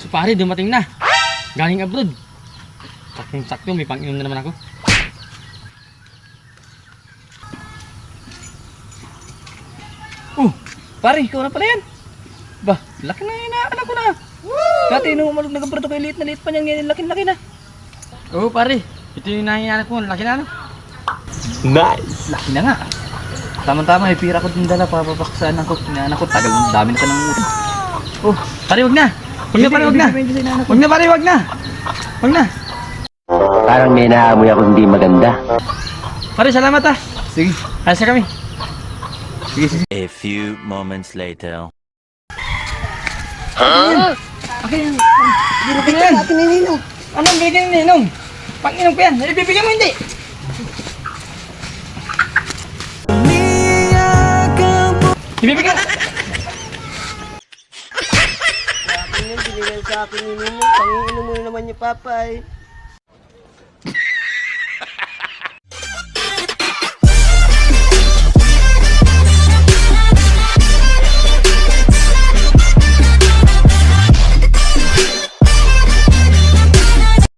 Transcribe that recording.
So pare, dumating na. Galing abroad. Saktong-sakto, may pang-inom na naman ako. Pare, ikaw na pala yan. Bah, laki na yun, anak ko na. Dati nung umalog nag-abroad ako, liit na liit pa niyan, ngayon laki-laki na. Oo pare, ito yung nangyayari ko. Laki na ano? Nice! Laki na nga. Tama-tama, may pira ko din dala, papapakasaan ako. Anak ko, tagal, dami na ka ng utang. Pare, wag na. Wag na pare, wag na. Wag na pare, wag na. Wag na. Parang may naamoy ako hindi maganda. Pare, salamat ah. Sige. Alas na kami. A few moments later. Akin yan. Binigyan yan. Akin yung ninong. Anong binigyan yung ninong? Pang-inom ko yan. Ibibigyan mo hindi. Ibibigyan. Binigyan sa akin ni Ninong. Pangiinom mo naman niya, Papa eh.